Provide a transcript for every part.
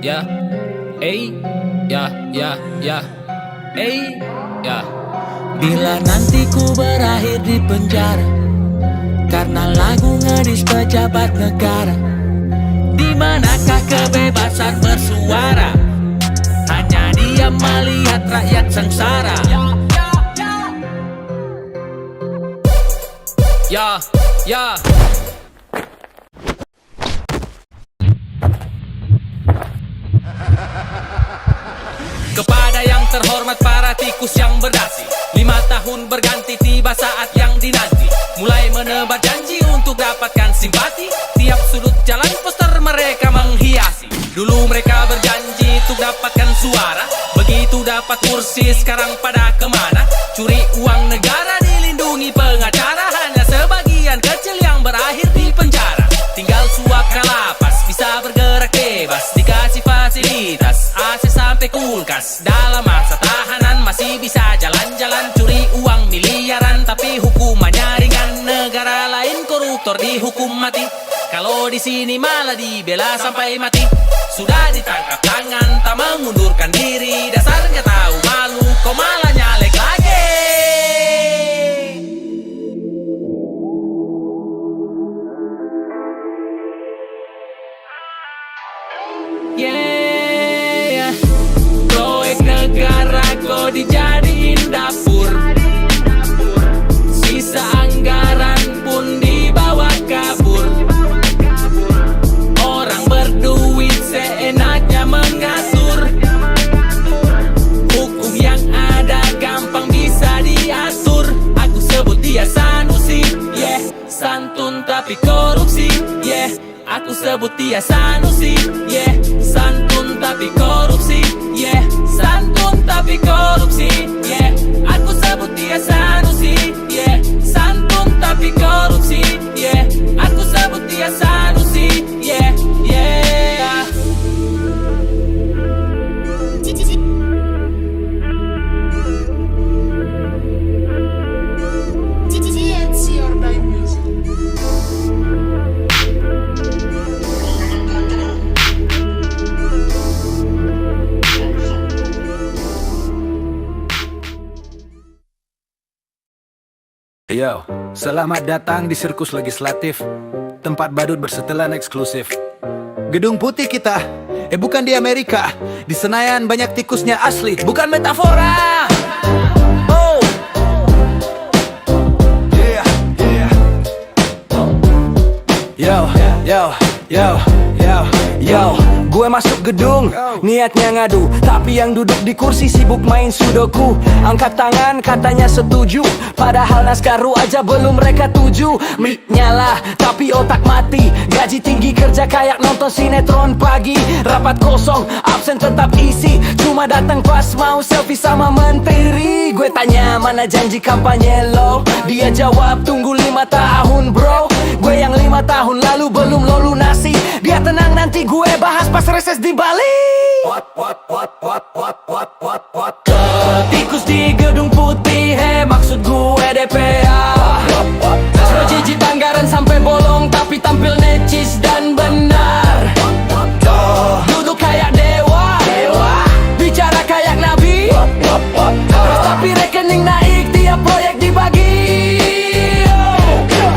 ya, ya, ya. Bila nanti ku berakhir di penjara karena lagu ngedis pejabat negara, di manakah kebebasan bersuara? Hanya dia melihat rakyat sengsara. Ya. Kepada yang terhormat para tikus yang berdasi, 5 tahun berganti tiba saat yang dinanti. Mulai menebar janji untuk dapatkan simpati. Tiap sudut jalan poster mereka menghiasi. Dulu mereka berjanji untuk dapatkan suara. Begitu dapat kursi sekarang pada kemana? Curi uang negara dilindungi pengacara. Hanya sebagian kecil yang berakhir di penjara. Tinggal suap kalapas, bisa bergerak bebas, dikasih fasilitas AC sampai kulkas. Dalam masa tahanan masih bisa jalan-jalan, curi uang miliaran, tapi hukumannya ringan. Negara lain koruptor dihukum mati, kalau di sini malah dibela sampai mati. Sudah ditangkap tangan, tak mengundurkan diri. Dasar nggak tahu malu, kau malah nyalek lagi. Yeah, proyek negara kok dijadiin dapur. Sisa anggaran pun dibawa kabur. Orang berduit seenaknya mengatur. Hukum yang ada gampang bisa diatur. Aku sebut dia Sanusi, yeah. Santun tapi korupsi, yeah. Aku sebut dia Sanusi, yeah. Santun tapi korupsi, yeah. Santun tapi korupsi, yeah. Aku sebut dia Sanusi, yeah. Santun tapi korupsi, yeah. Aku sebut dia Sanusi, yeah. Yo, selamat datang di Sirkus Legislatif, tempat badut bersetelan eksklusif. Gedung putih kita, bukan di Amerika. Di Senayan banyak tikusnya asli, bukan metafora. Oh, yeah. Yo, gue masuk gedung, niatnya ngadu, tapi yang duduk di kursi sibuk main sudoku. Angkat tangan katanya setuju, padahal naskah aja belum mereka tuju. Mic nyala, tapi otak mati. Gaji tinggi kerja kayak nonton sinetron pagi. Rapat kosong, absen tetap isi. Cuma datang pas mau selfie sama menteri. Gue tanya mana janji kampanye lo, dia jawab tunggu 5 tahun bro. Gue yang 5 tahun lalu belum lo lunasi. Dia tenang nanti gue bahas pas reses di Bali. Tikus di gedung putih, maksud gue DPR. Projijit anggaran sampai bolong, tapi tampil necis dan benar. Duduk kayak dewa, bicara kayak nabi. Tapi rekening naik, tiap proyek dibagi.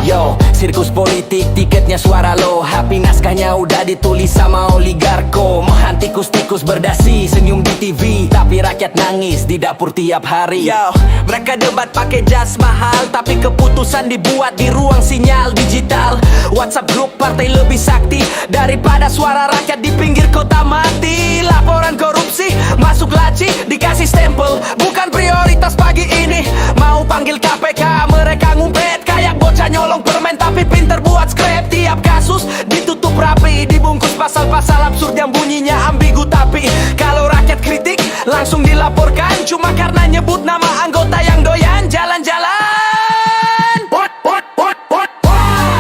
Yo, sirkus politik, tiketnya suara lo. HP naskahnya udah ditulis sama oligarko. Mahan tikus-tikus berdasi, senyum di TV, tapi rakyat nangis di dapur tiap hari. Yo, mereka debat pakai jas mahal, tapi keputusan dibuat di ruang sinyal digital. WhatsApp grup partai lebih sakti daripada suara rakyat di pinggir kota mati. Laporan korupsi masuk laci, dikasih stempel, bukan prioritas pagi ini. Mau panggil KPK, mereka ngumpet kayak bocah nyolong permen, tapi pinter buat skrip. Tiap kasus ditutup rapi, dibungkus pasal-pasal absurd yang bunyinya ambigu. Tapi kalau rakyat kritik langsung dilaporkan, cuma karena nyebut nama anggota yang doyan jalan-jalan.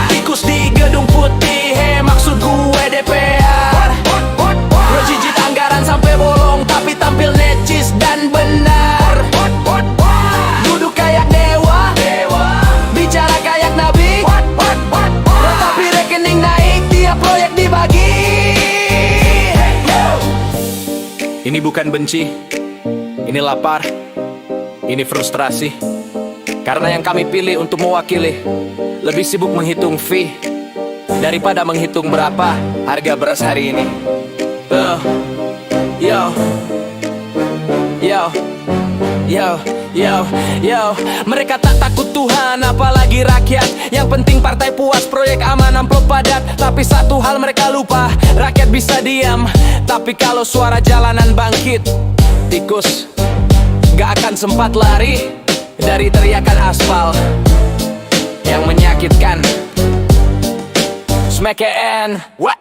Tikus di gedung putih, maksud gue DPR. Projijit anggaran sampai bolong, tapi tampil necis dan benar. Duduk kayak dewa, bicara kayak nabi. Tapi rekening naik, tiap proyek dibagi. Ini bukan benci, ini lapar, ini frustrasi. Karena yang kami pilih untuk mewakili lebih sibuk menghitung fee daripada menghitung berapa harga beras hari ini. Yo, yo, yo, yo, yo. Mereka tak takut Tuhan, apalagi rakyat. Yang penting partai puas, proyek aman, amplop padat. Tapi satu hal mereka lupa, rakyat bisa diam, tapi kalau suara jalanan bangkit, tikus gak akan sempat lari dari teriakan aspal yang menyakitkan. Smack it and wow.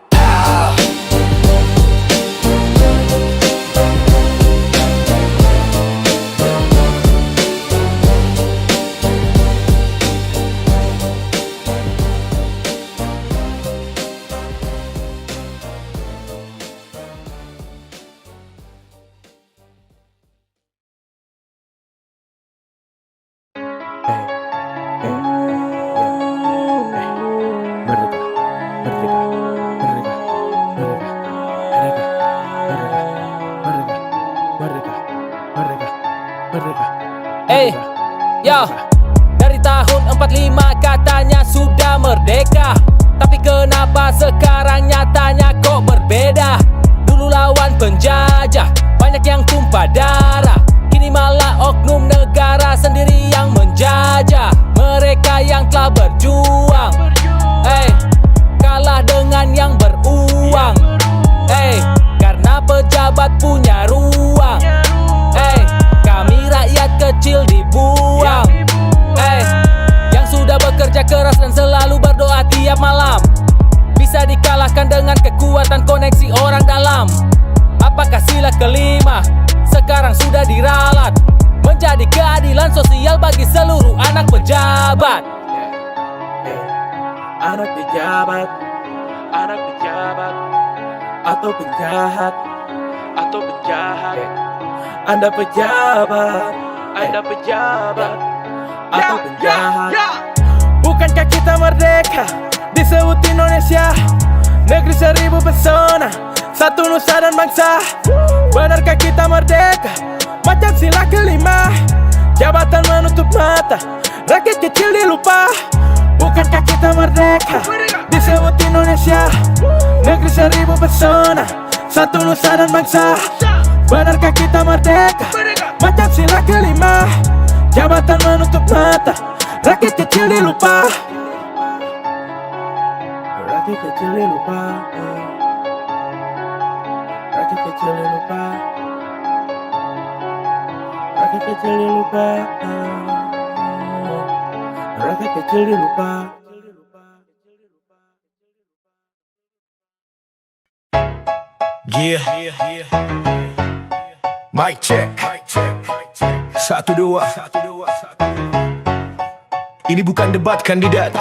Yo, dari tahun 45 katanya sudah merdeka, tapi kenapa sekarang nyatanya kok berbeda? Dulu lawan penjajah, banyak yang tumpah darah. Kini malah oknum negara sendiri yang menjajah. Mereka yang telah berjuang, kalah dengan yang beruang. Karena pejabat punya ruang, kami rakyat kecil dibuang. Yang sudah bekerja keras dan selalu berdoa tiap malam bisa dikalahkan dengan kekuatan koneksi orang dalam. Apakah sila kelima sekarang sudah diralat menjadi keadilan sosial bagi seluruh anak pejabat? Anak pejabat, anak pejabat, atau penjahat, atau penjahat. Anda pejabat, Anda pejabat, atau penjahat. Bukankah kita merdeka disebut Indonesia, negeri 1000 pesona, satu nusa dan bangsa. Benarkah kita merdeka macam sila kelima, jabatan menutup mata, rakyat kecil dilupa? Bukankah kita merdeka disebut Indonesia, negeri 1000 pesona, satu nusa dan bangsa. Benarkah kita merdeka macam sila kelima, jabatan menutup mata, rakyat kecil dilupa? Rakyat kecil dilupa, rakyat kecil dilupa, rakyat kecil dilupa, rakyat kecil dilupa. Yeah. Mic check. 1, 2. Ini bukan debat kandidat,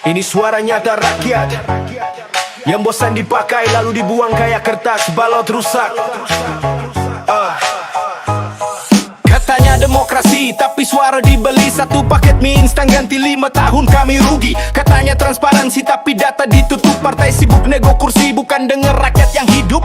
ini suara nyata rakyat yang bosan dipakai lalu dibuang kayak kertas balot rusak. Katanya demokrasi, tapi suara dibeli. Satu paket mie instan ganti 5 tahun kami rugi. Katanya transparansi, tapi data ditutup. Partai sibuk nego kursi, bukan denger rakyat yang hidup.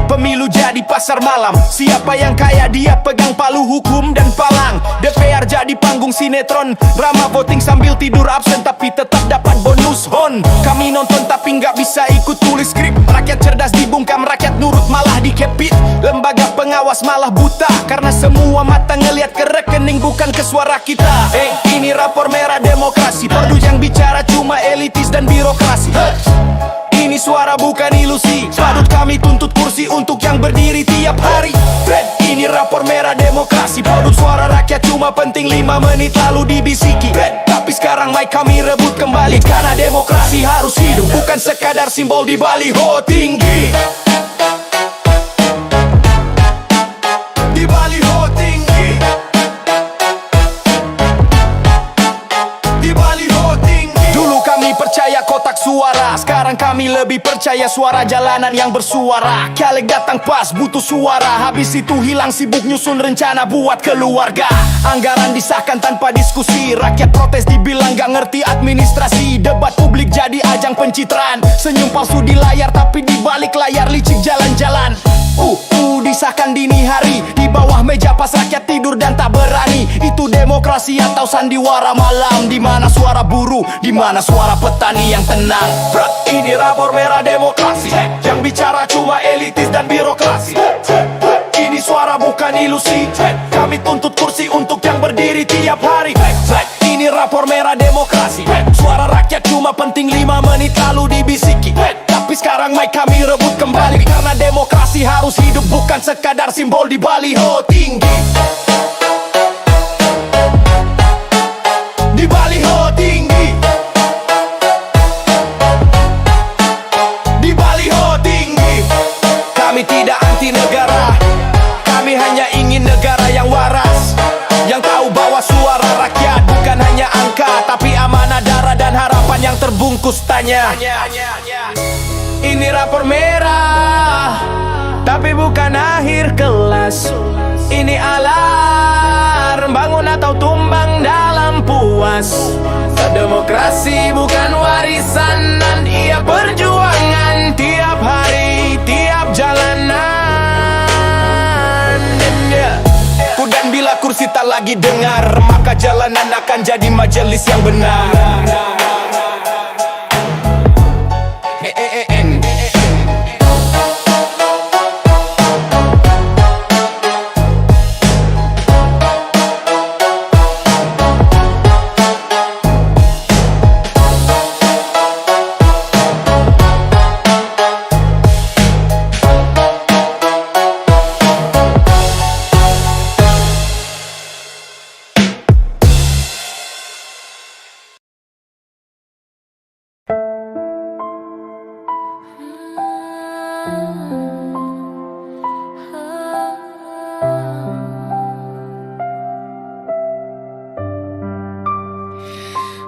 Pemilu jadi pasar malam, siapa yang kaya dia pegang palu hukum dan palang. DPR jadi panggung sinetron, drama voting sambil tidur absen tapi tetap dapat bonus hon. Kami nonton tapi nggak bisa ikut tulis skrip. Rakyat cerdas dibungkam, rakyat nurut malah dikepit. Lembaga pengawas malah buta karena semua mata ngeliat ke rekening bukan ke suara kita. Ini rapor merah demokrasi, Perdu yang bicara cuma elitis dan birokrasi. Ini suara bukan ilusi, padut kami tuntut kursi untuk yang berdiri tiap hari. Ini rapor merah demokrasi, padut suara rakyat cuma penting 5 menit lalu dibisiki. Tapi sekarang mic kami rebut kembali, karena demokrasi harus hidup, bukan sekadar simbol di baliho tinggi. Di baliho tinggi, di baliho tinggi. Dulu kami percaya kotak suara, sekarang kami lebih percaya suara jalanan yang bersuara. Caleg datang pas butuh suara, habis itu hilang sibuk nyusun rencana buat keluarga. Anggaran disahkan tanpa diskusi, rakyat protes dibilang gak ngerti administrasi. Debat publik jadi ajang pencitraan, senyum palsu di layar tapi di balik layar licik jalan-jalan. Di dirasakan dini hari. Di bawah meja pas rakyat tidur dan tak berani. Itu demokrasi atau sandiwara malam, di mana suara buruh, di mana suara petani yang tenang. Ini rapor merah demokrasi, yang bicara cuma elitis dan birokrasi. Ini suara bukan ilusi, kami tuntut kursi untuk yang berdiri tiap hari. Ini rapor merah demokrasi, suara rakyat cuma penting 5 menit lalu dibisiki. Tapi sekarang mic kami rebut kembali, karena demokrasi harus hidup, bukan sekadar simbol di baliho tinggi. Di baliho tinggi, di baliho tinggi. Kami tidak anti negara, kami hanya ingin negara yang waras, yang tahu bahwa suara rakyat bukan hanya angka, tapi amanah darah dan harapan yang terbungkus tanya. Ini rapor merah, tapi bukan akhir kelas. Ini alarm, bangun atau tumbang dalam puas. Demokrasi bukan warisan, dan ia perjuangan tiap hari, tiap jalanan. Dan bila kursi tak lagi dengar, maka jalanan akan jadi majelis yang benar.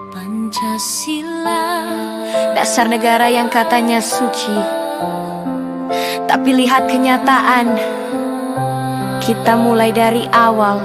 Pancasila, dasar negara yang katanya suci, tapi lihat kenyataan, kita mulai dari awal.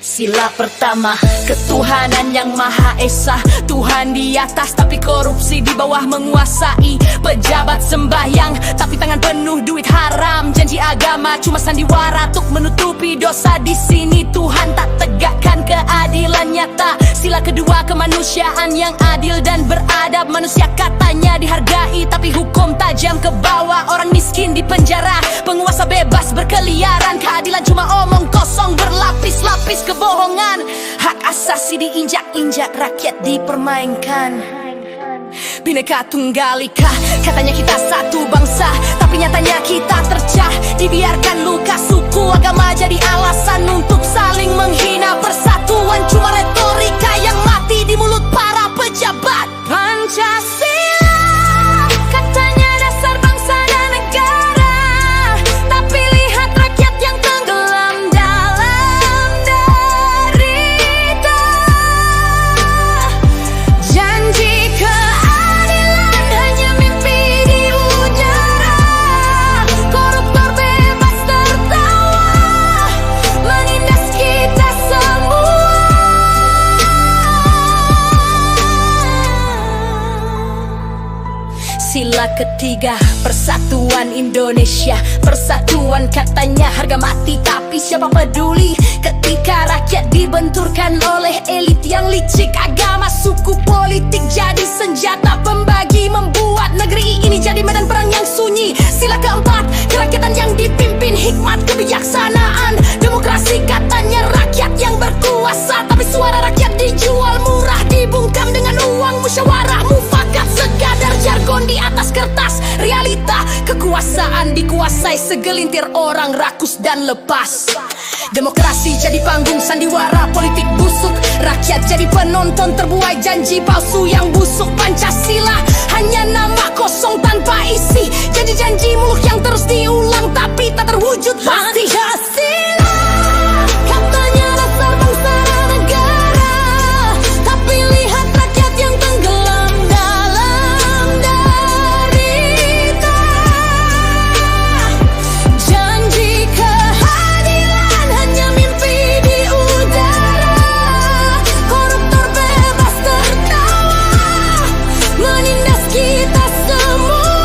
Sila pertama, ketuhanan yang Maha Esa. Tuhan di atas tapi korupsi di bawah menguasai. Pejabat sembahyang tapi tangan penuh duit haram. Janji agama cuma sandiwara untuk menutupi dosa. Di sini Tuhan tak tegakkan keadilan nyata. Sila kedua, kemanusiaan yang adil dan beradab. Manusia katanya dihargai tapi hukum tajam ke bawah. Orang miskin di penjara, penguasa bebas berkeliaran. Keadilan cuma omong kosong berlapis-lapis kebohongan. Hak asasi diinjak-injak, rakyat dipermainkan. Bhinneka Tunggal Ika, katanya kita satu bangsa, tapi nyatanya kita tercah. Dibiarkan luka suku agama jadi alasan untuk saling menghina. Persatuan cuma retorika yang mati di mulut para pejabat. Pancasila, katanya dasar bangsa dan negara, tapi lihat rakyat yang tenggelam dalam derita. Janji keadilan hanya mimpi di udara. Koruptor bebas tertawa, menindas kita semua. Sila ketiga, persatuan Indonesia. Persatuan katanya harga mati, tapi siapa peduli ketika rakyat dibenturkan oleh elit yang licik. Agama, suku, politik jadi senjata pembagi, membuat negeri ini jadi medan perang yang sunyi. Sila keempat, kerakyatan yang dipimpin hikmat kebijaksanaan. Demokrasi katanya rakyat yang berkuasa, tapi suara rakyat dijual murah, dibungkam dengan uang musyawarah mufakat. Sekadar jargon di atas kertas, realita kekuasaan dikuasai segelintir orang rakus dan lepas. Demokrasi jadi panggung sandiwara politik busuk, rakyat jadi penonton terbuai janji palsu yang busuk. Pancasila hanya nama kosong tanpa isi, janji-janji muluk yang terus diulang tapi tak terwujud pasti. Pancasila, katanya dasar bangsa dan negara, tapi lihat rakyat yang tenggelam dalam derita. Janji keadilan hanya mimpi di udara. Koruptor bebas tertawa, menindas kita semua.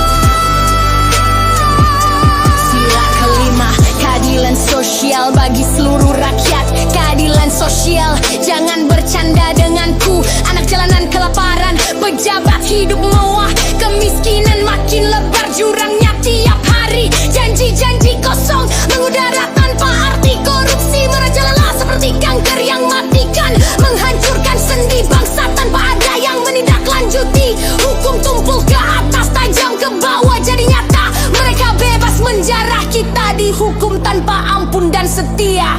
hidup mewah, kemiskinan makin lebar jurangnya tiap hari. Janji-janji kosong mengudara tanpa arti, korupsi merajalela seperti kanker yang matikan, menghancurkan sendi bangsa tanpa ada yang menindaklanjuti. Hukum tumpul ke atas, tajam ke bawah jadi nyata. Mereka bebas menjarah, kita dihukum tanpa ampun dan setia.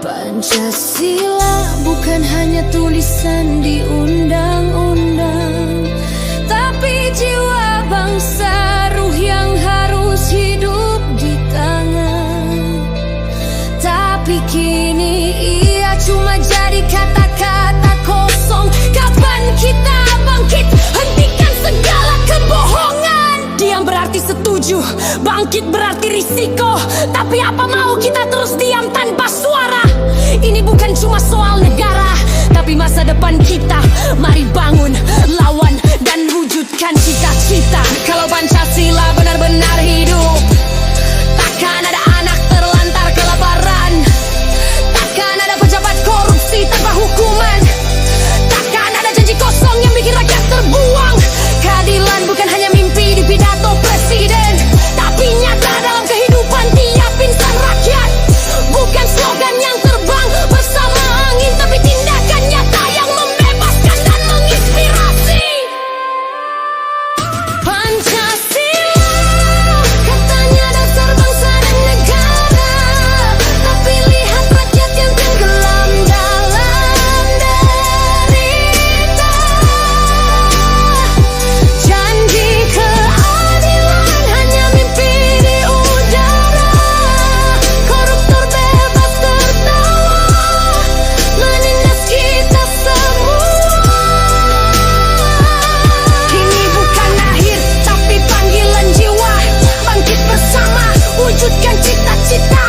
Pancasila bukan hanya tulisan di undang-undang, tapi jiwa bangsa, ruh yang harus hidup di tangan. Tapi kini ia cuma jadi kata-kata kosong. Kapan kita bangkit, hentikan segala kebohongan? Diam berarti setuju, bangkit berarti risiko. Tapi apa mau kita terus diam tanpa suara? Ini bukan cuma soal negara, tapi masa depan kita. Mari bangun, lawan, dan wujudkan cita-cita. Kalau Pancasila benar-benar hidup, takkan ada anak terlantar kelaparan, takkan ada pejabat korupsi tanpa hukuman, takkan ada janji kosong yang bikin rakyat terbuang. Keadilan bukan hanya mimpi di pidato presiden, tapi nyata dalam kehidupan tiap insan rakyat. Bukan slogan yang terbang bersama angin, tapi tindakan nyata yang membebaskan dan menginspirasi. Pancasila katanya dasar bangsa dan negara, tapi lihat rakyat yang tenggelam dalam derita. Janji keadilan hanya mimpi di udara, koruptor bebas tertawa, menindas kita semua. Kini bukan akhir, tapi panggilan jiwa. Bangkit bersama, wujudkan cita-cita.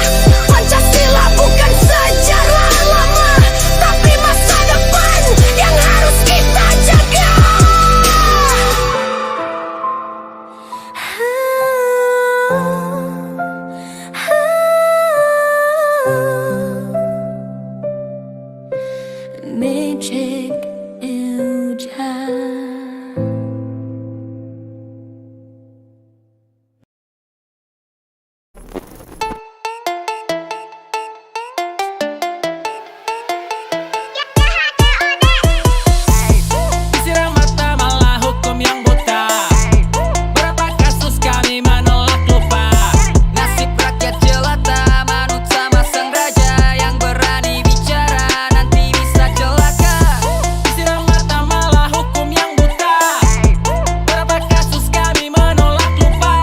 Pancasila bukan sejarah lama, tapi masa depan yang harus kita jaga. Magic Elja. Disiram mata malah hukum yang buta. Berapa kasus kami menolak lupa. Nasib rakyat jelata, manut sama sang raja yang berani bicara nanti bisa celaka. Disiram mata malah hukum yang buta. Berapa kasus kami menolak lupa.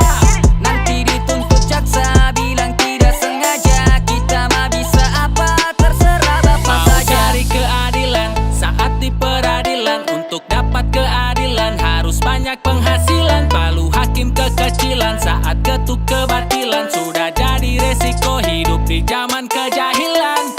Nanti dituntut jaksa bilang tidak sengaja, kita mah bisa apa terserah bapak Mau saja. cari keadilan saat di peradilan. Untuk dapat keadilan harus banyak penghasilan. Palu hakim kekecilan saat ketuk kebatilan. Sudah jadi resiko hidup di zaman kejahilan.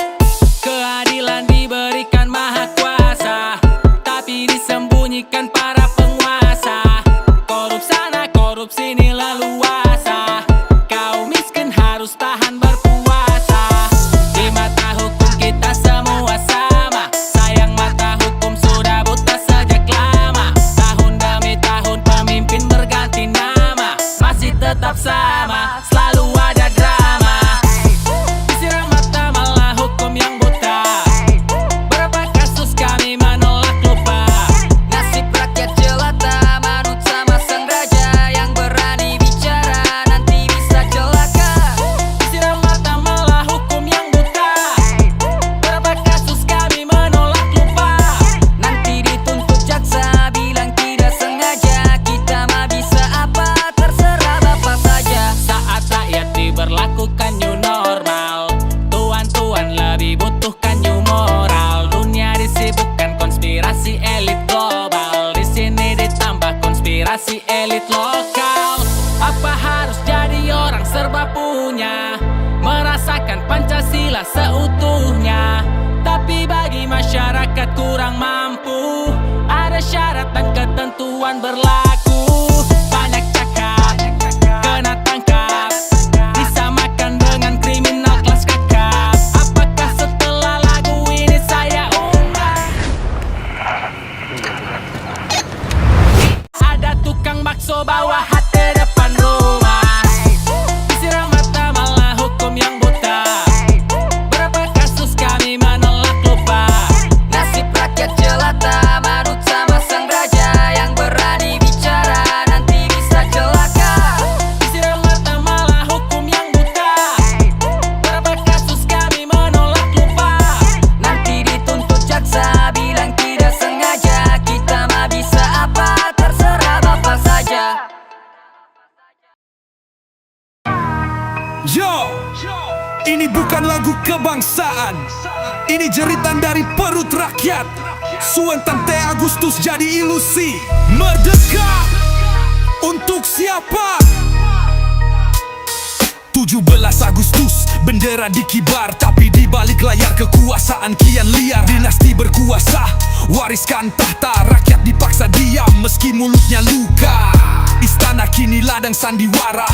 Keadilan diberikan maha kuasa, tapi disembunyikan para penguasa. Korup sana, korup sini leluasa. Kaum miskin harus tahan berpuasa. Di mata hukum kita semua sama. Sayang mata hukum sudah buta sejak lama. Tahun demi tahun pemimpin berganti nama, masih tetap sama, selalu ada drama. Disiram mata malah hukum yang buta. Berapa kasus kami menolak lupa. Nasib rakyat jelata, manut sama sang raja yang berani bicara nanti bisa celaka. Disiram mata malah hukum yang buta. Berapa kasus kami menolak lupa. Nanti dituntut jaksa bilang tidak sengaja, kita mah bisa apa terserah bapak saja. Saat rakyat diberlakukan new normal, tuan-tuan lebih butuhkan new moral. Dunia disibukkan konspirasi elit global, di sini ditambah konspirasi elit lokal. Apa harus jadi orang serba punya, merasakan Pancasila seutuhnya? Tapi bagi masyarakat kurang mampu, ada syarat dan ketentuan berlaku. Banyak cakap, kena tangkap, disamakan dengan kriminal kelas kakap. Apakah setelah lagu ini saya undang? So bawa hati depan rumah, disiram mata malah hukum yang buta. Berapa kasus kami menolak lupa. Nasib rakyat jelata manut sama sang raja. Yang berani bicara nanti bisa celaka. Disiram mata malah hukum yang buta. Berapa kasus kami menolak lupa. Nanti dituntut jaksa bilang tidak sengaja. Kita mah bisa apa, terserah bapak saja. Yo, ini bukan lagu kebangsaan. Ini jeritan dari perut rakyat. Suentan Teh Agustus jadi ilusi. Merdeka untuk siapa? 17 Agustus, bendera dikibar. Tapi di balik layar kekuasaan kian liar. Dinasti berkuasa, wariskan tahta. Rakyat dipaksa diam meski mulutnya luka. Istana kini ladang sandiwara.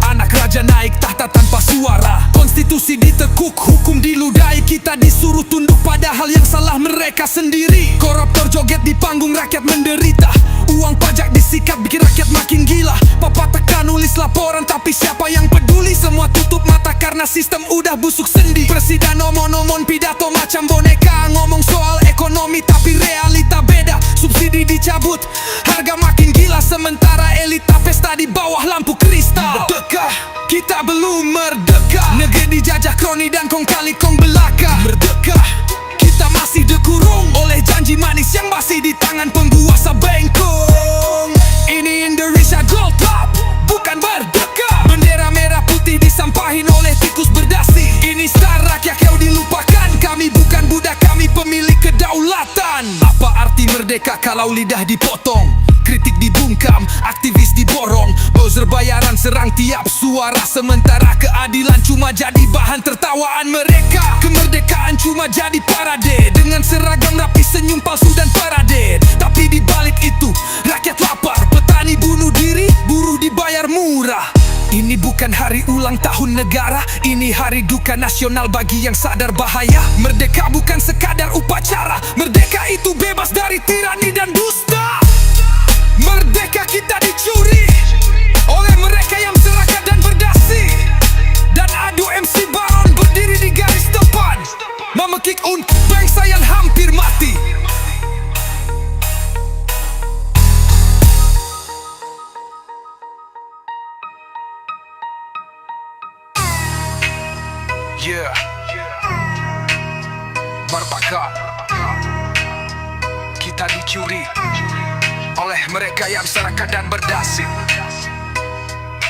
Anak raja naik tahta tanpa suara. Konstitusi ditekuk, hukum diludahi. Kita disuruh tunduk padahal yang salah mereka sendiri. Koruptor joget di panggung, rakyat menderita. Uang pajak disikat bikin rakyat makin gila. Papa tekan nulis laporan tapi siapa yang peduli? Semua tutup mata karena sistem udah busuk sendi. Presiden omong-omong pidato macam boneka. Ngomong soal ekonomi tapi realita beda. Subsidi dicabut, harga makin gila. Sementara elita pesta di bawah lampu kristal. Merdeka, kita belum merdeka. Negeri dijajah kroni dan kong kali kong belaka. Merdeka, kita masih dikurung oleh janji manis yang masih di tangan penguasa bengkong. Ini Indonesia Gold Club, bukan merdeka. Bendera merah putih disampahin oleh tikus berdasi. Ini star rakyat kau dilupakan. Kami bukan budak, kami pemilik kedaulatan. Apa arti merdeka kalau lidah dipotong? Kritik dibungkam, aktivis diborong. Buzzer bayaran serang tiap suara. Sementara keadilan cuma jadi bahan tertawaan mereka. Kemerdekaan cuma jadi parade. Dengan seragam rapi, senyum palsu dan parade. Tapi di balik itu, rakyat lapar. Petani bunuh diri, buruh dibayar murah. Ini bukan hari ulang tahun negara. Ini hari duka nasional bagi yang sadar bahaya. Merdeka bukan sekadar upacara. Merdeka itu bebas dari tirani dan dusta. Merdeka kita dicuri oleh mereka yang serakah dan berdasi. Dan adu MC Baron berdiri di garis depan, memekik untuk bangsa yang hampir mati. Yeah, merdeka kita dicuri oleh mereka yang serakah dan berdasi.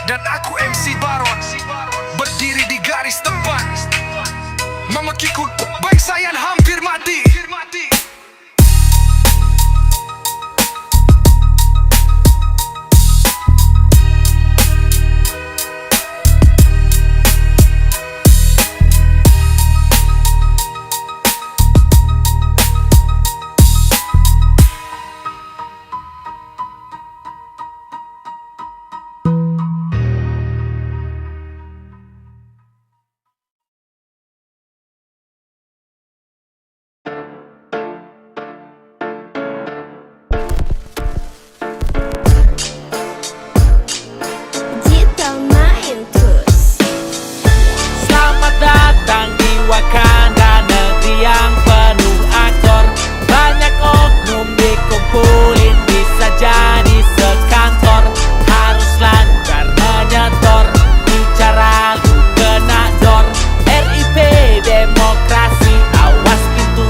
Dan aku MC Baron berdiri di garis depan, memekik untuk bangsa yang hampir mati. Selamat datang di Wakanda, negeri yang penuh aktor. Banyak oknum dikumpulin, bisa jadi sekantor. Harus lancar menyetor, bicara lu kena dor. RIP demokrasi, awas pintu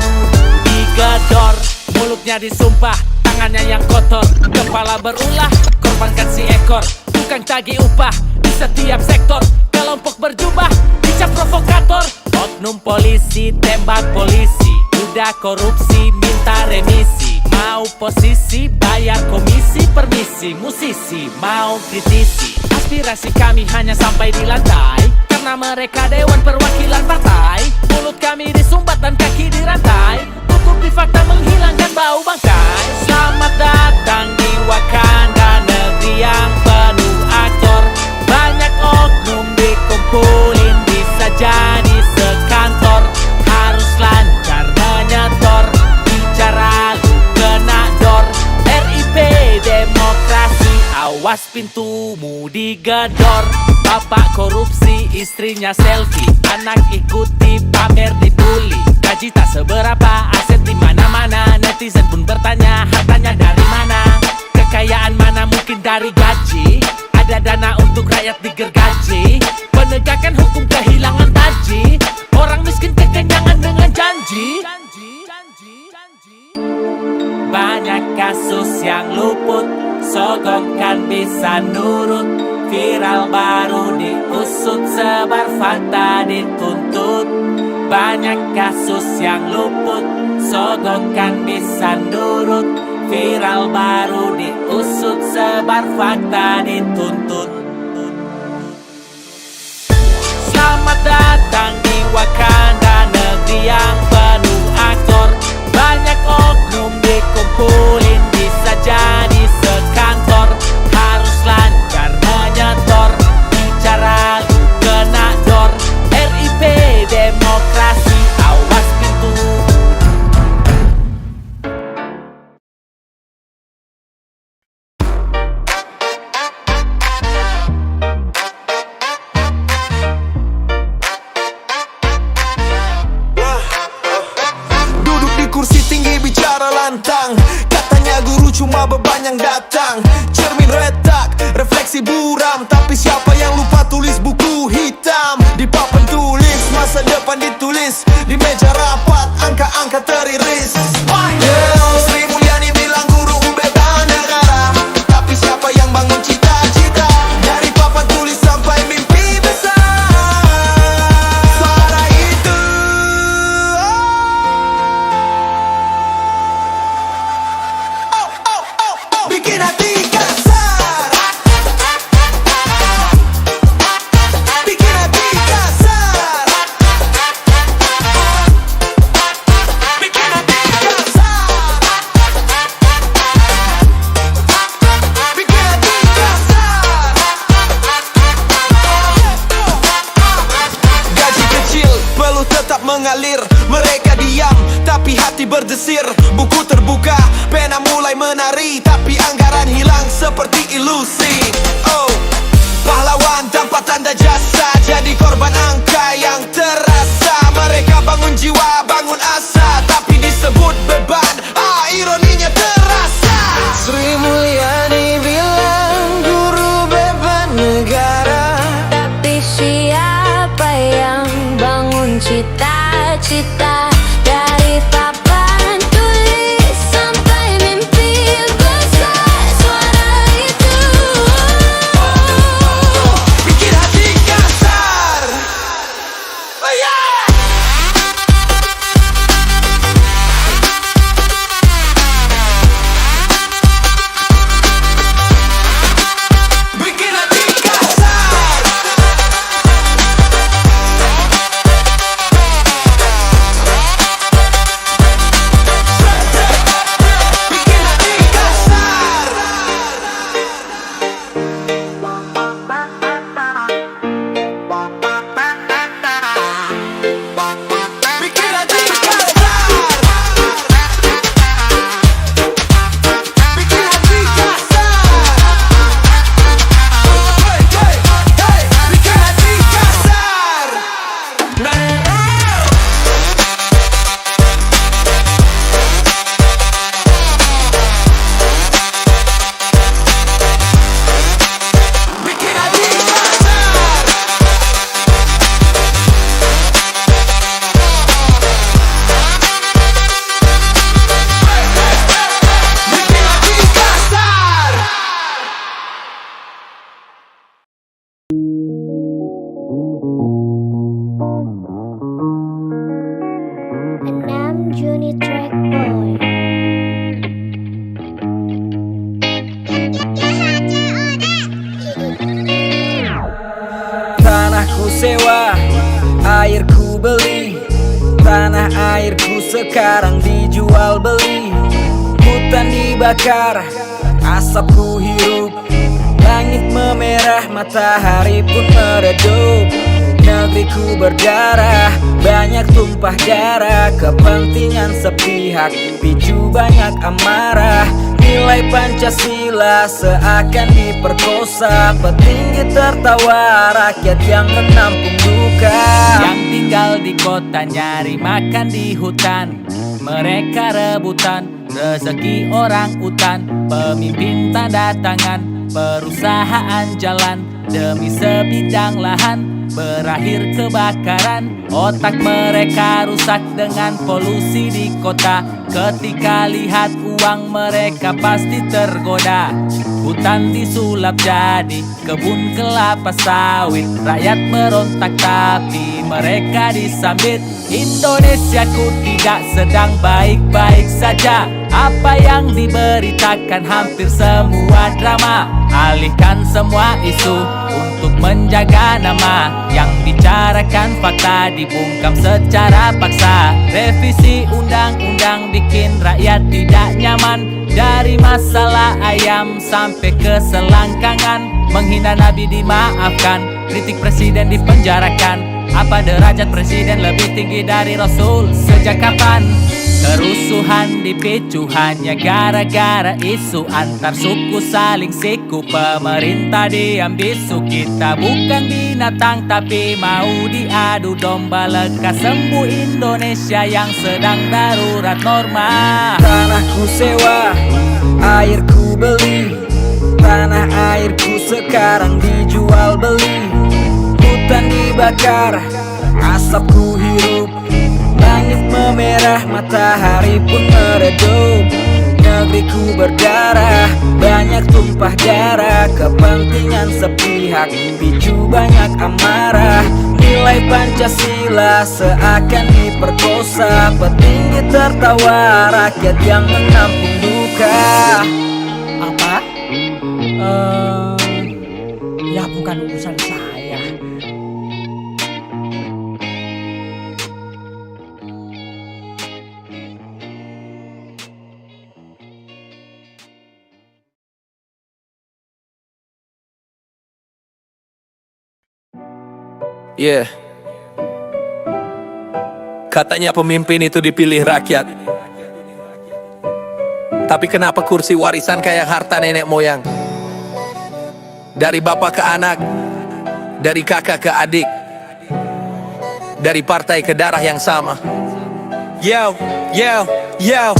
digedor. Mulutnya disumpah, tangannya yang kotor. Kepala berulah, korbankan si ekor. Tukang tagih upah di setiap sektor. Kelompok berjubah, dicap provokator. Oknum polisi, tembak polisi. Udah korupsi, minta remisi. Mau posisi, bayar komisi. Permisi, musisi, mau kritisi. Aspirasi kami hanya sampai di lantai, karena mereka dewan perwakilan partai. Mulut kami disumbat dan kaki dirantai. Tutup di fakta menghilangkan bau bangkai. Selamat datang di Wakanda, negeri yang penuh aktor. Banyak oknum dikumpulin, bisa jadi sekantor. Harus lancar menyetor, bicara lu kena dor. RIP demokrasi, awas awas pintumu digedor. Bapak korupsi, istrinya selfie, anak ikuti pamer dituli. Gaji tak seberapa, aset di mana-mana, netizen pun bertanya hartanya dari mana. Kekayaan mana mungkin dari gaji, ada dana untuk rakyat digergaji. Penegakan hukum kehilangan taji, orang miskin kekenyangan dengan janji. Banyak kasus yang luput, sogokkan bisa nurut. Viral baru diusut, sebar fakta dituntut. Banyak kasus yang luput, sogokkan bisa nurut. Viral baru diusut, sebar fakta dituntut. Selamat datang di Wakanda, negeri yang penuh aktor. Banyak oknum dikumpulin, bisa jadi sekantor. Harus lancar menyetor, bicara lu kena dor. RIP demokrasi, awas pintu. Duduk di kursi tinggi bicara lantang, katanya guru cuma beban yang datang. Cermin retak, refleksi buram, tapi siapa yang lupa tulis buku hitam? Di papan tulis, masa depan ditulis, di meja rapat, angka-angka teriris. Sri Mulyani bilang guru beban negara, tapi siapa yang bangun cita-cita? Dari papan tulis sampai mimpi besar, suara itu bikin hati kasar, bikin hati kasar, bikin hati kasar, bikin hati kasar. Gaji kecil, peluh tetap mengalir. Mereka diam, tapi hati berdesir. Buku terbuka, pena mulai menari, tapi anggaran hilang seperti ilusi. Oh, pahlawan tanpa tanda jasa, jadi korban angka yang terasa. Mereka bangun jiwa, bangun asa, tapi disebut beban. Ironinya terasa. Sri Mulyani bilang guru beban negara, Tapi siapa yang bangun cita-cita? Dari papan tulis sampai mimpi besar, suara itu bikin hati kasar. Bikin hati kasar. Bikin hati kasar. Bikin hati kasar. Bikin hati kasar. Bikin hati kasar. Bikin hati kasar. Bikin hati kasar. Enam Juni Track Boy. Tanahku sewa, airku beli. Tanah airku sekarang dijual beli. Hutan dibakar, asapku hirup. Langit memerah, matahari pun meredup. Negeriku berdarah, banyak tumpah darah. Kepentingan sepihak, picu banyak amarah. Nilai Pancasila seakan diperkosa. Petinggi tertawa, rakyat yang menampung duka. Yang tinggal di kota nyari makan di hutan. Mereka rebutan rezeki orang utan. Pemimpin tanda tangan, perusahaan jalan demi sebidang lahan. Berakhir kebakaran, otak mereka rusak dengan polusi di kota. Ketika lihat uang mereka pasti tergoda. Hutan disulap jadi kebun kelapa sawit. Rakyat berontak tapi mereka disambit. Indonesiaku tidak sedang baik-baik saja. Apa yang diberitakan hampir semua drama. Alihkan semua isu untuk menjaga nama. Yang bicarakan fakta dibungkam secara paksa. Revisi undang-undang bikin rakyat tidak nyaman. Dari masalah ayam sampai ke selangkangan. Menghina Nabi dimaafkan, kritik presiden dipenjarakan. Apa derajat presiden lebih tinggi dari Rasul? Sejak kapan? Kerusuhan dipicu hanya gara-gara isu antar suku saling siku. Pemerintah diam bisu. Kita bukan binatang tapi mau diadu domba. Lekas sembuh Indonesia yang sedang darurat norma. Tanahku sewa, airku beli. Tanah airku sekarang dijual beli. Hutan dibakar, asapku hirup. Langit memerah, matahari pun meredup. Negeriku berdarah, banyak tumpah darah. Kepentingan sepihak, picu banyak amarah. Nilai Pancasila seakan diperkosa. Petinggi tertawa, rakyat yang menampung duka. Apa? Ya bukan urusan saya. Yeah. Katanya pemimpin itu dipilih rakyat. Tapi kenapa kursi warisan kayak harta nenek moyang? Dari bapak ke anak, dari kakak ke adik, dari partai ke darah yang sama. Yo, yo, yo.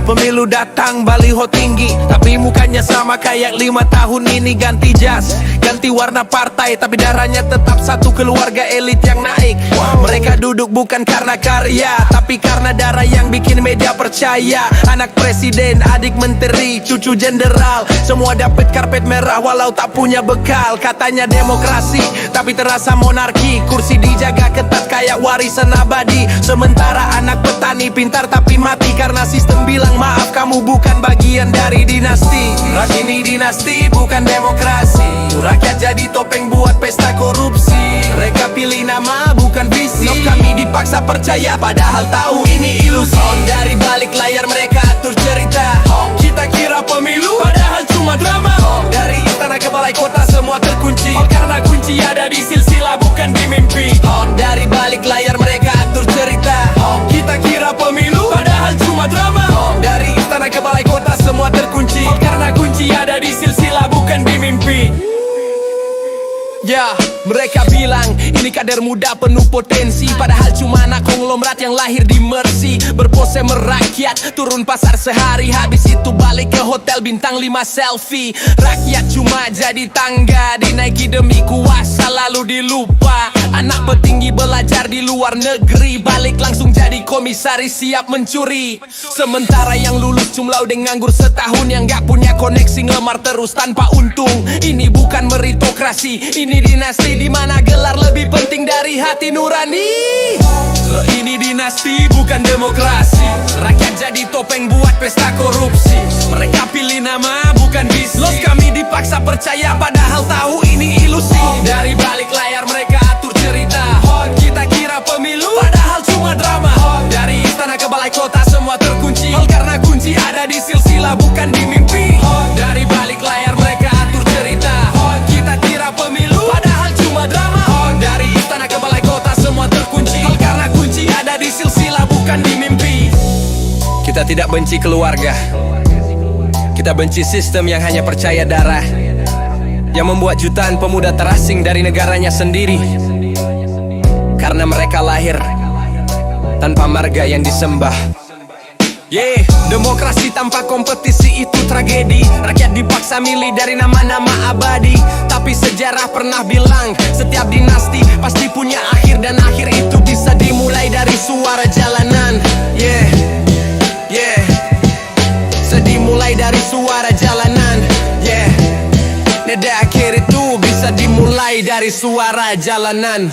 Pemilu datang baliho tinggi, tapi mukanya sama kayak 5 tahun ini. Ganti jas, ganti warna partai, tapi darahnya tetap satu keluarga elit yang naik. Mereka duduk bukan karena karya, tapi karena darah yang bikin media percaya. Anak presiden, adik menteri, cucu jenderal, semua dapat karpet merah walau tak punya bekal. Katanya demokrasi, tapi terasa monarki. Kursi dijaga ketat kayak warisan abadi. Sementara anak petani pintar tapi mati karena sistem bilang maaf kamu bukan bagian dari dinasti. Ini dinasti bukan demokrasi. Rakyat jadi topeng buat pesta korupsi. Mereka pilih nama bukan visi. Kami dipaksa percaya padahal tahu ini ilusi. Dari balik layar mereka atur cerita. Kita kira pemilu padahal cuma drama. Dari istana ke balai kota semua terkunci. Karena kunci ada di silsilah bukan di mimpi. Dari balik layar mereka atur cerita. Kita kira pemilu padahal cuma drama. Dari istana ke balai kota semua terkunci. Karena kunci ada di silsilah bukan di mimpi. Ya, mereka bilang ini kader muda penuh potensi. Padahal cuma anak konglomerat yang lahir di Mercy. Berpose merakyat, turun pasar sehari. Habis itu balik ke hotel bintang 5 selfie. Rakyat cuma jadi tangga, dinaiki demi kuasa lalu dilupa. Anak petinggi belajar di luar negeri, balik langsung jadi komisaris siap mencuri. Sementara yang lulus cum laude nganggur setahun, yang gak punya koneksi ngelamar terus tanpa untung. Ini bukan meritokrasi, ini dinasti di mana gelar lebih penting dari hati nurani. Ini dinasti bukan demokrasi. Rakyat jadi topeng buat pesta korupsi. Mereka pilih nama bukan visi. Los kami dipaksa percaya padahal tahu ini ilusi. Dari balik layar mereka atur cerita. Kita kira pemilu padahal cuma drama. Dari istana ke balai kota semua terkunci. Karena kunci ada di silsilah bukan di mimpi. Dari balik layar mereka atur cerita. Kita kira pemilu padahal cuma drama. Dari istana ke balai Kita tidak benci keluarga, kita benci sistem yang hanya percaya darah, yang membuat jutaan pemuda terasing dari negaranya sendiri karena mereka lahir tanpa marga yang disembah. Demokrasi tanpa kompetisi itu tragedi. Rakyat dipaksa milih dari nama-nama abadi. Tapi sejarah pernah bilang setiap dinasti pasti punya akhir, dan akhir itu bisa dimulai dari suara jalanan. Bisa dimulai dari suara jalanan. Nada akhir itu bisa dimulai dari suara jalanan.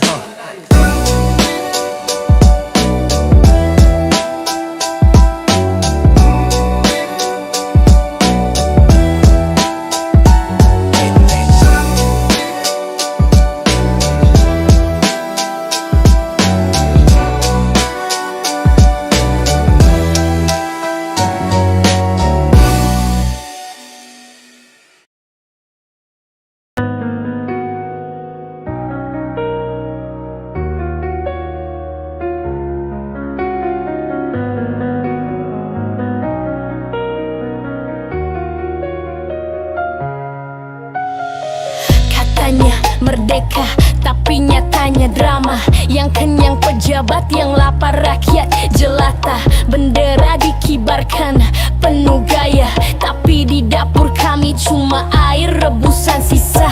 Katanya merdeka, tapi nyatanya drama. Yang kenyang pejabat, yang lapar rakyat jelata. Bendera dikibarkan penuh gaya, tapi di dapur kami cuma air rebusan sisa.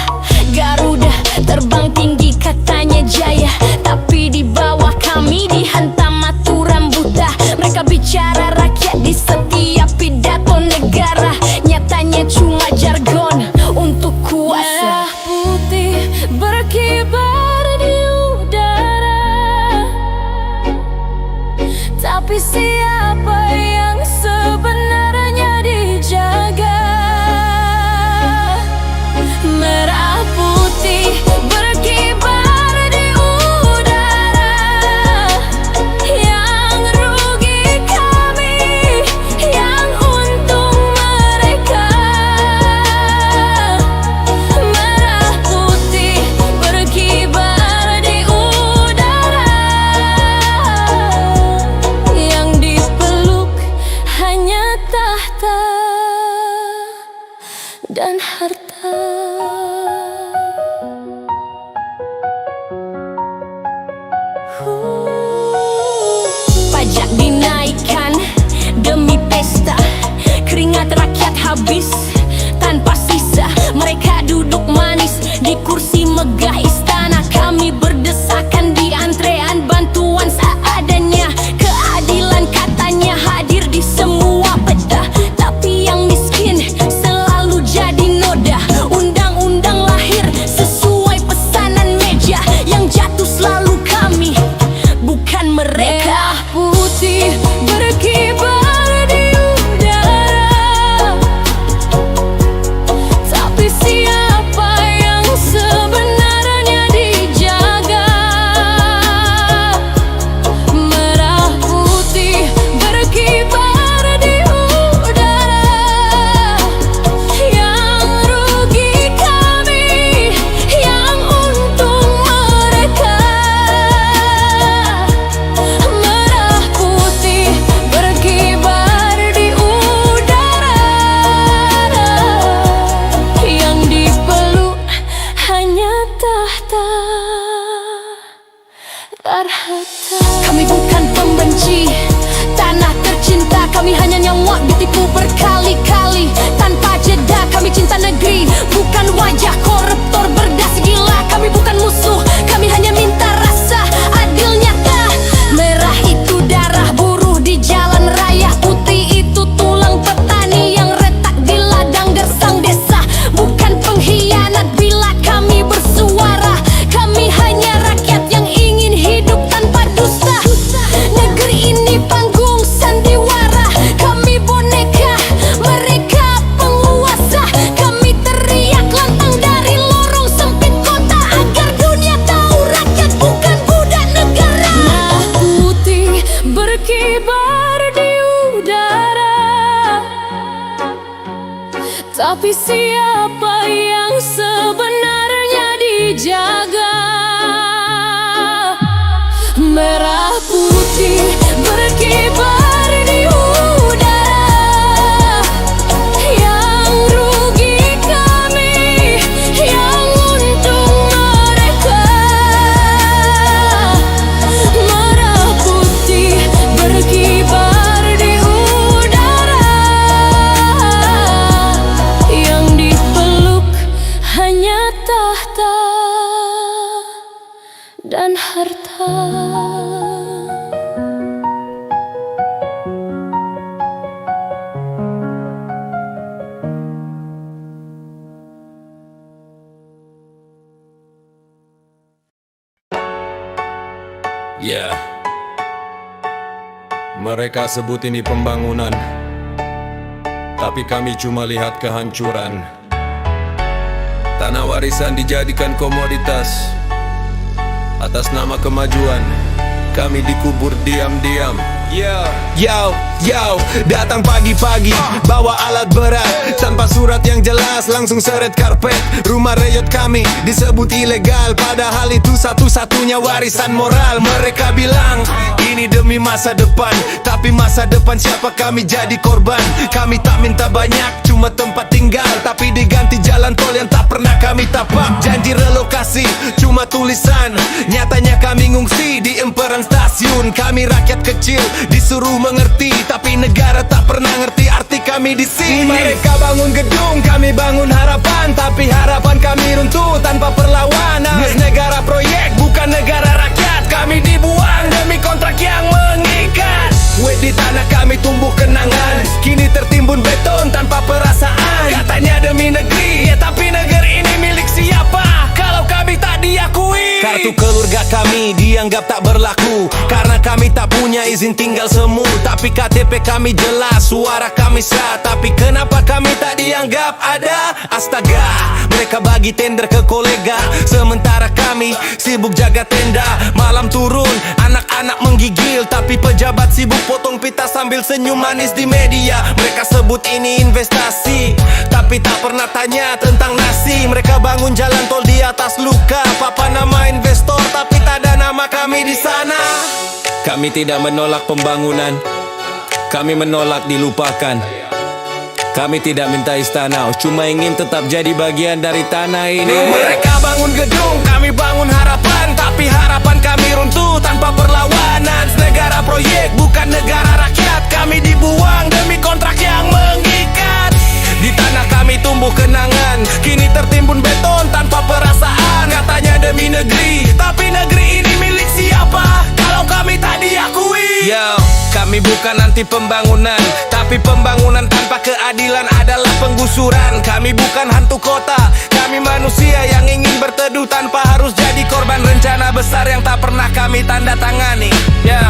Garuda terbang tinggi katanya jaya, tapi di bawah kami dihantam aturan buta. Mereka bicara rakyat di setiap pidato negara, nyatanya cuma jargon untuk kuasa. Merah putih berkibar di udara, tapi siapa yang sebenarnya dijaga? Merah putih berkibar di udara, yang rugi kami, yang untung mereka. Merah putih berkibar di udara, yang dipeluk hanya tahta dan harta. Pajak dinaikkan demi pesta, keringat rakyat habis tanpa sisa. Mereka duduk manis di kursi megah istana, kami berdesakan di antrean bantuan seadanya. Keadilan katanya hadir di semua peta, tapi yang miskin selalu jadi noda. Undang-undang lahir sesuai pesanan meja, yang jatuh selalu kami, bukan mereka. Merah putih berkibar di udara, tapi Ya, mereka sebut ini pembangunan, tapi kami cuma lihat kehancuran. Tanah warisan dijadikan komoditas atas nama kemajuan. Kami dikubur diam-diam. Yo, datang pagi-pagi bawa alat berat tanpa surat yang jelas, langsung seret karpet. Rumah reyot kami disebut ilegal, padahal itu satu-satunya warisan moral. Mereka bilang ini demi masa depan, tapi masa depan siapa? Kami jadi korban. Kami tak minta banyak, cuma tempat tinggal, tapi diganti jalan tol yang tak pernah kami tapak. Janji relokasi cuma tulisan, nyatanya kami ngungsi di emperan stasiun. Kami rakyat kecil disuruh mengerti, tapi negara tak pernah ngerti arti kami di sini. Mereka bangun gedung, kami bangun harapan, tapi harapan kami runtuh tanpa perlawanan. Negara proyek bukan negara rakyat, kami dibuang demi kontrak yang mengikat. Wet di tanah kami tumbuh kenangan, kini tertimbun beton tanpa perasaan. Katanya demi negeri, ya tapi negeri ini milik siapa kalau kami tak diakui? Kartu keluarga kami dianggap tak berlaku, karena kami tak punya izin tinggal semu. Tapi KTP kami jelas, suara kami sah, tapi kenapa kami tak dianggap ada? Astaga, mereka bagi tender ke kolega, sementara kami sibuk jaga tenda. Malam turun, anak-anak menggigil, tapi pejabat sibuk potong pita sambil senyum manis di media. Mereka sebut ini investasi, tapi tak pernah tanya tentang nasi. Mereka bangun jalan tol di atas luka, papa nama investor, tapi tak ada nama kami di sana. Kami tidak menolak pembangunan, kami menolak dilupakan. Kami tidak minta istana, cuma ingin tetap jadi bagian dari tanah ini. Mereka bangun gedung, kami bangun harapan, tapi harapan kami runtuh tanpa perlawanan. Negara proyek bukan negara rakyat, kami dibuang demi kontrak yang mengikat. Di tanah kami tumbuh kenangan, kini tertimbun beton tanpa perasaan. Katanya demi negeri, tapi negeri ini milik siapa kalau kami tak diakui? Yo, kami bukan anti pembangunan, tapi pembangunan tanpa keadilan adalah penggusuran. Kami bukan hantu kota, kami manusia yang ingin berteduh tanpa harus jadi korban rencana besar yang tak pernah kami tanda tangani. Yo,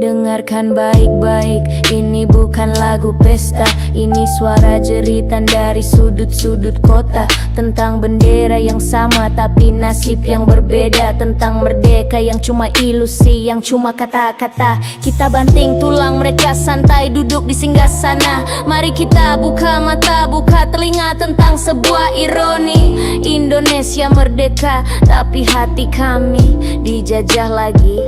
Dengarkan baik-baik, ini bukan lagu pesta, ini suara jeritan dari sudut-sudut kota. Tentang bendera yang sama tapi nasib yang berbeda. Tentang merdeka yang cuma ilusi, yang cuma kata-kata. Kita banting tulang, mereka santai duduk di singgasana. Mari kita buka mata, buka telinga tentang sebuah ironi. Indonesia merdeka, tapi hati kami dijajah lagi.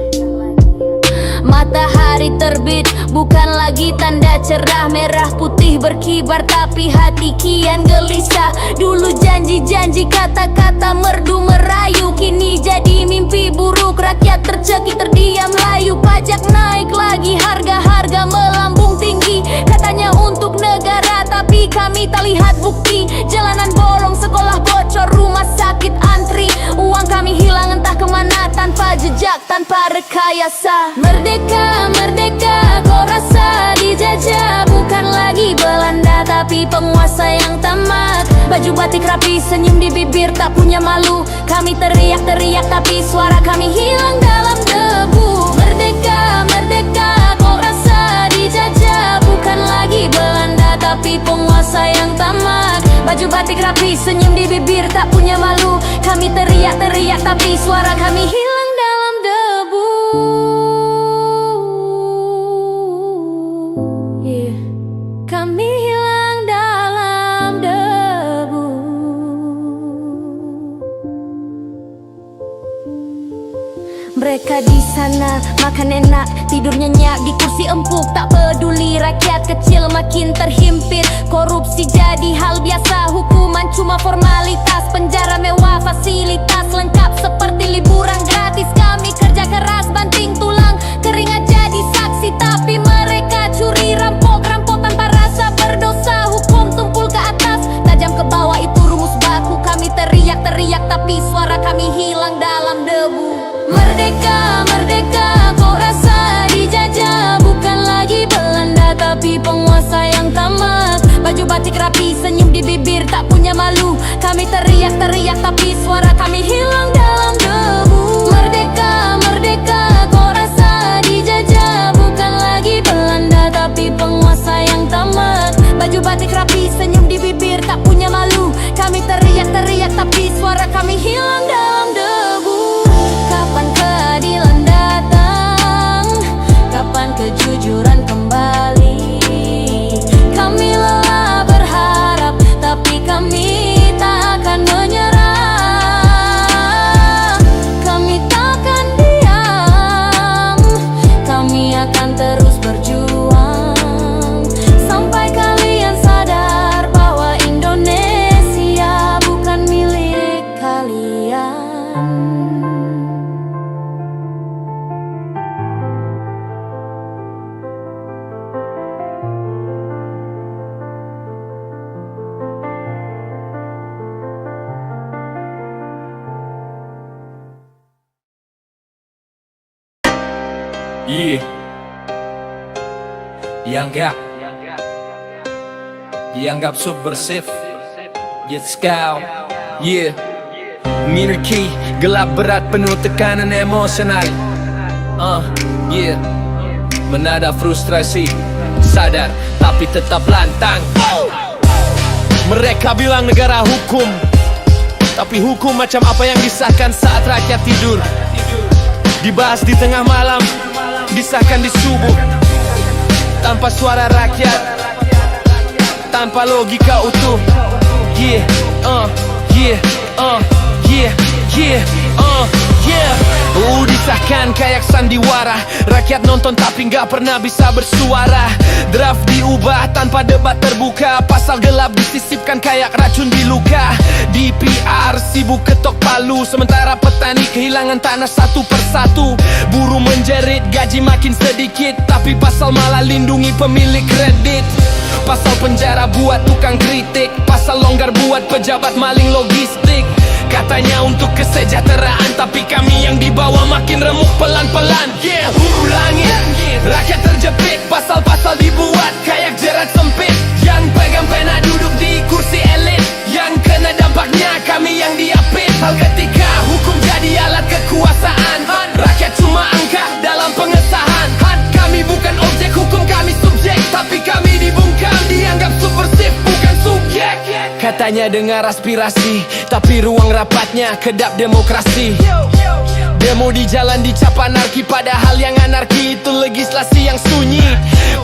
Matahari terbit, bukan lagi tanda cerah. Merah putih berkibar, tapi hati kian gelisah. Dulu janji-janji, kata-kata merdu merayu, kini jadi mimpi buruk. Rakyat tercekik, terdiam layu. Pajak naik lagi, harga-harga melambung tinggi. Katanya untuk negara, tapi kami tak lihat bukti. Jalanan bolong, sekolah bocor, rumah sakit antri. Uang kami hilang entah kemana, tanpa jejak, tanpa rekayasa. Merdeka, merdeka, kau rasa dijajah. Bukan lagi Belanda, tapi penguasa yang tamat. Baju batik rapi, senyum di bibir, tak punya malu. Kami teriak-teriak, tapi suara kami hilang dalam debu. Merdeka, merdeka, kau rasa dijajah. Bukan lagi Belanda, tapi penguasa yang tamat. Baju batik rapi, senyum di bibir, tak punya malu. Kami teriak-teriak, tapi suara kami hilang dalam debu. Mereka di sana makan enak, tidur nyenyak di kursi empuk. Tak peduli rakyat kecil makin terhimpit. Korupsi jadi hal biasa, hukuman cuma formalitas. Penjara mewah, fasilitas lengkap seperti liburan gratis. Kami kerja keras banting tulang, keringat jadi saksi. Tapi mereka curi, rampok tanpa rasa berdosa. Hukum tumpul ke atas, tajam ke bawah, itu rumus baku. Kami teriak-teriak tapi suara kami hilang dalam debu. Merdeka, merdeka, kok rasa dijajah? Bukan lagi Belanda tapi penguasa yang tamak. Baju batik rapi, senyum di bibir, tak punya malu. Kami teriak-teriak tapi suara kami hilang dalam debu. Merdeka, merdeka, kok rasa dijajah? Bukan lagi Belanda tapi penguasa yang tamak. Baju batik rapi, senyum di bibir, tak punya malu. Kami teriak-teriak tapi suara kami hilang dalam debu. Kapan keadilan datang? Kapan kejujuran kembali? Kami lelah berharap, tapi kami tak akan menyerah. Kami takkan diam, kami akan terus berjuang sampai kalian sadar bahwa Indonesia bukan milik kalian. Yeah. Dianggap subversif, get scout. Yeah, minarki, gelap berat penuh tekanan emosional. Yeah, menada frustrasi, sadar tapi tetap lantang. Mereka bilang negara hukum, tapi hukum macam apa yang disahkan saat rakyat tidur? Dibahas di tengah malam, disahkan di subuh. Tanpa suara rakyat, tanpa logika utuh. Yeah, yeah, yeah, yeah, yeah. Disahkan kayak sandiwara. Rakyat nonton tapi nggak pernah bisa bersuara. Draft diubah tanpa debat terbuka. Pasal gelap disisipkan kayak racun di luka. DPR sibuk ketok palu, sementara petani kehilangan tanah satu persatu. Buruh menjerit, gaji makin sedikit, tapi pasal malah lindungi pemilik kredit. Pasal penjara buat tukang kritik, pasal longgar buat pejabat maling logistik. Katanya untuk kesejahteraan, tapi kami yang dibawa makin remuk pelan-pelan. Yeah, ulangi, rakyat terjepit, pasal-pasal dibuat kayak jerat sempit. Yang pegang pena duduk di kursi elit, yang kena dampaknya kami yang diapit. Hal ketika hukum jadi alat kekuasaan, rakyat cuma angka dalam pengesahan. Kami bukan objek hukum, kami subjek, tapi kami dibungkam, dianggap subversif bukan subjek. Katanya dengar aspirasi, tapi ruang rapatnya kedap demokrasi. Demo di jalan dicap anarki, padahal yang anarki itu legislasi yang sunyi.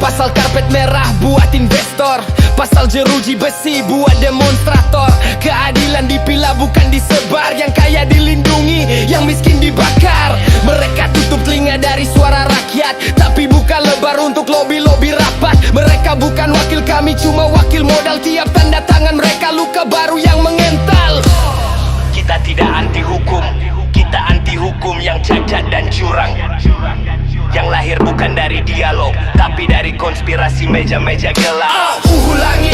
Pasal karpet merah buat investor, pasal jeruji besi buat demonstrator. Keadilan dipilah bukan disebar, yang kaya dilindungi, yang miskin dibakar. Mereka tutup telinga dari suara rakyat, tapi buka lebar untuk lobi-lobi rapat. Mereka bukan wakil kami, cuma wakil modal. Tiap tanda tangan mereka luka baru yang mengental. Kita tidak anti hukum, kita anti hukum yang cacat dan curang. Yang lahir bukan dari dialog, tapi dari konspirasi meja-meja gelap. Ulangi,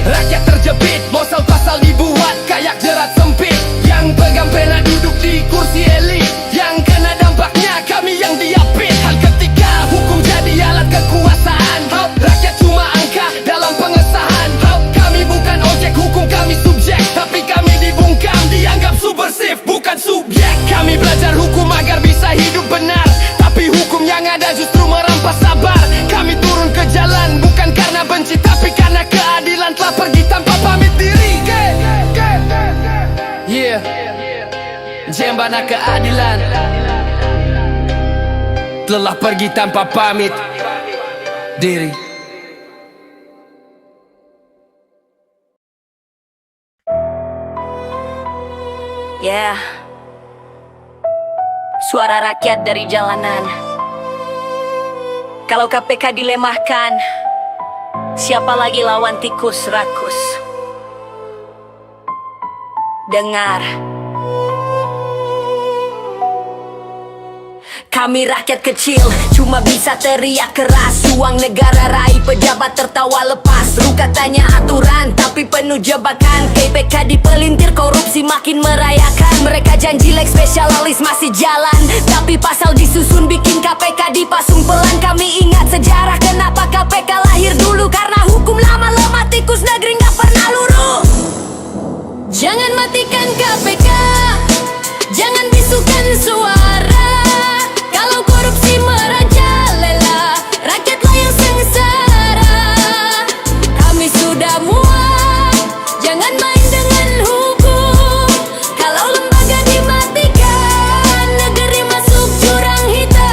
rakyat terjepit, pasal-pasal dibuat kayak jerat sempit. Yang pegang pena duduk di kursi elit, yang kena dampaknya kami yang diapit. Hal ketika hukum jadi alat kekuasaan, rakyat cuma angka dalam pengesahan. Kami bukan objek hukum, kami subjek, tapi kami dibungkam, dianggap subversif bukan subjek. Kami belajar hukum agar bisa hidup benar, tapi hukum yang ada justru merampas sabar. Kami turun ke jalan bukan karena benci, tapi karena keadilan telah pergi tanpa pamit diri. Yeah, jembana keadilan telah pergi tanpa pamit diri. Yeah, suara rakyat dari jalanan. Kalau KPK dilemahkan, siapa lagi lawan tikus rakus? Dengar, kami rakyat kecil cuma bisa teriak keras. Uang negara raih pejabat tertawa lepas. Lu katanya aturan tapi penuh jebakan. KPK dipelintir korupsi makin merayakan. Mereka janji leg spesialis masih jalan, tapi pasal disusun bikin KPK dipasung pelan. Kami ingat sejarah kenapa KPK lahir dulu. Karena hukum lama lemah, tikus negeri gak pernah luruh. Jangan matikan KPK, jangan bisukan suara. Kalau korupsi merajalela, rakyatlah yang sengsara. Kami sudah muak, jangan main dengan hukum. Kalau lembaga dimatikan, negeri masuk jurang hitam.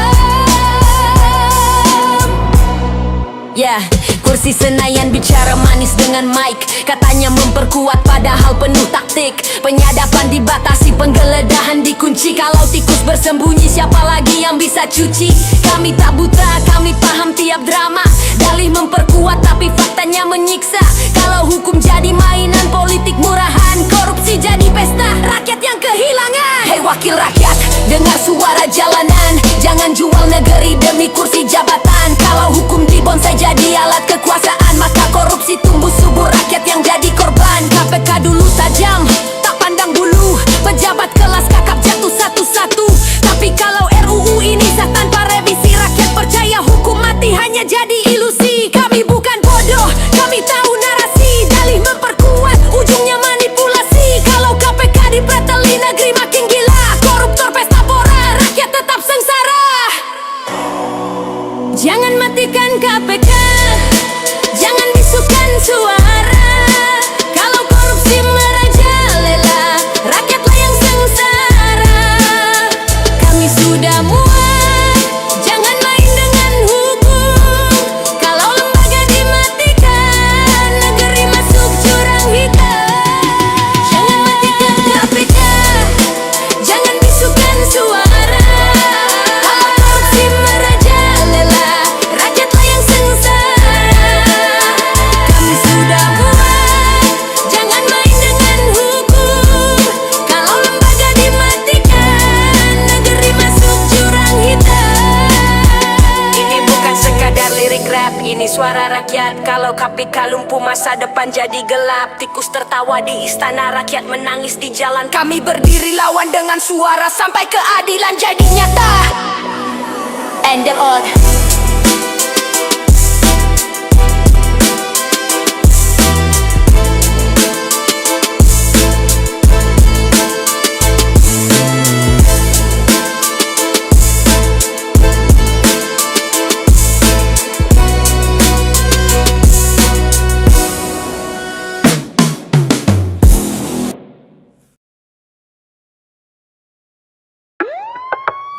Ya, kursi Senayan bicara manis dengan mic. Katanya memperkuat padahal penuh taktik. Penyadapan dibatasi, penggeledahan dikunci. Kalau tikus bersembunyi, siapa lagi yang bisa cuci? Kami tak buta, kami paham tiap drama. Dalih memperkuat tapi faktanya menyiksa. Kalau hukum jadi mainan politik murahan, korupsi jadi pesta rakyat yang kehilangan. Hei wakil rakyat, dengar suara jalanan. Jangan jual negeri demi kursi jabatan. Kalau hukum dibonsai jadi alat kekuasaan, maka korupsi tumbuh subur, rakyat yang jadi korban. KPK dulu tajam, tak pandang bulu. Pejabat kelas kakap jatuh satu-satu. Tapi kalau RUU ini sah tanpa revisi, rakyat percaya hukum mati hanya jadi ilusi. Kami bukan bodoh, kami tahu narasi. Dalih memperkuat, ujungnya manipulasi. Kalau KPK dipreteli, negeri makin gila. Koruptor pesta pora, rakyat tetap sengsara. Jangan matikan KPK, jangan bisukan suara. Kalau korupsi merajalela, rakyatlah yang sengsara. Kami sudah muak, jangan main dengan hukum. Kalau lembaga dimatikan, negeri masuk jurang hitam. Jangan matikan KPK, jangan bisukan suara. Kalau korupsi merajalela, rakyatlah yang sengsara. Kami sudah muak, jangan main dengan hukum. Kalau lembaga dimatikan, negeri masuk jurang hitam. Ini bukan sekadar lirik rap, ini suara rakyat. Kalau KPK lumpuh, masa depan jadi gelap. Tikus tertawa di istana, rakyat menangis di jalan. Kami berdiri lawan dengan suara sampai keadilan jadi nyata. And the old.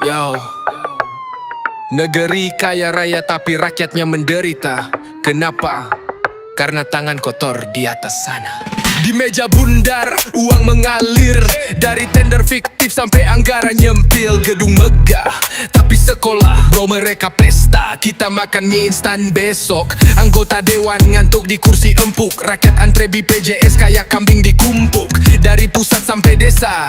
Yo, negeri kaya raya tapi rakyatnya menderita. Kenapa? Karena tangan kotor di atas sana. Di meja bundar, uang mengalir. Dari tender fiktif sampai anggaran nyempil. Gedung megah, tapi sekolah bro mereka pesta. Kita makan mie instan besok. Anggota dewan ngantuk di kursi empuk. Rakyat antre BPJS kayak kambing dikumpuk. Dari pusat sampai desa,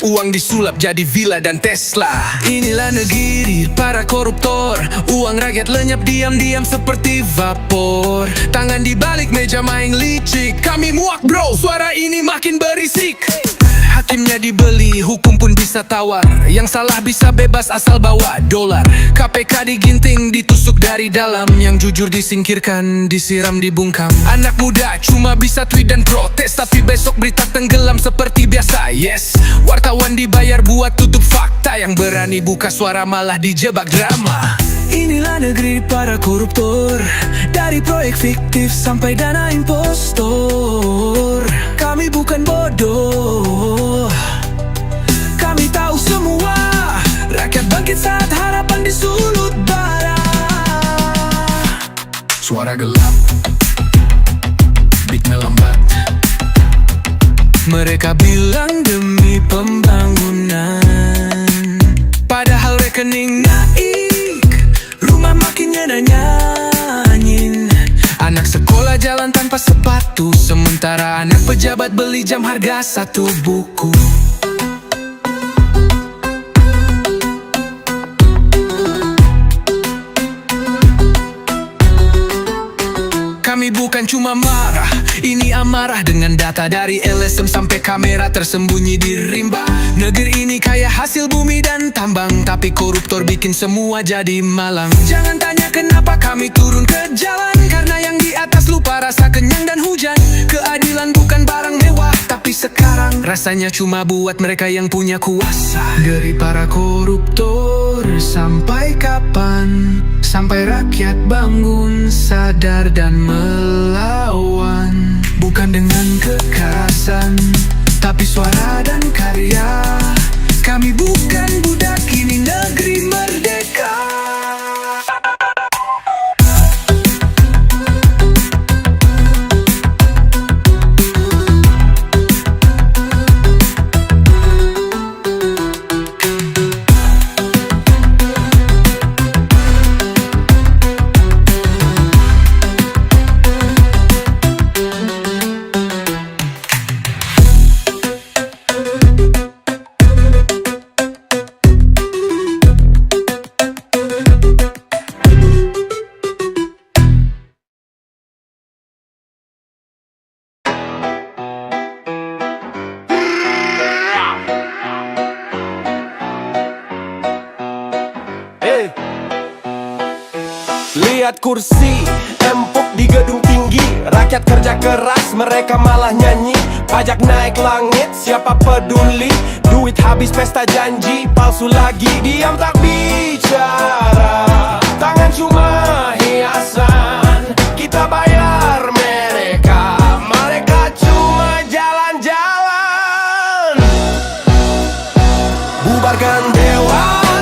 uang disulap jadi villa dan Tesla. Inilah negeri para koruptor. Uang rakyat lenyap diam-diam seperti vapor. Tangan di balik meja main licik. Kami muak bro, suara ini makin berisik. Hakimnya dibeli, hukum pun bisa tawar. Yang salah bisa bebas asal bawa dolar. KPK diginting, ditusuk dari dalam. Yang jujur disingkirkan, disiram, dibungkam. Anak muda cuma bisa tweet dan protes, tapi besok berita tenggelam seperti biasa. Yes, wartawan dibayar buat tutup fakta. Yang berani buka suara malah dijebak drama. Inilah negeri para koruptor. Dari proyek fiktif sampai dana impostor. Kami bukan bodoh, kami tahu semua. Rakyat bangkit saat harapan disulut bara. Suara gelap, beat melambat. Mereka bilang demi pembangunan, padahal sobat beli jam harga 1 buku. Kami bukan cuma marah, ini amarah dengan data dari LSM sampai kamera tersembunyi di rimba. Negeri ini kaya hasil bumi dan tambang, tapi koruptor bikin semua jadi malang. Jangan tanya kenapa kami turun ke jalan, karena yang di atas lupa rasa kenyang dan hujan. Keadilan bukan barang mewah, tapi sekarang rasanya cuma buat mereka yang punya kuasa. Dari para koruptor, sampai kapan? Sampai rakyat bangun, sadar dan melawan. Bukan dengan kekerasan, tapi suara dan karya. Kami bukan budak, ini negeri merdeka. Lihat kursi, empuk di gedung tinggi. Rakyat kerja keras, mereka malah nyanyi. Pajak naik langit, siapa peduli? Duit habis pesta janji, palsu lagi. Diam tak bicara, tangan cuma hiasan. Kita bayar mereka, mereka cuma jalan-jalan. Bubarkan dewan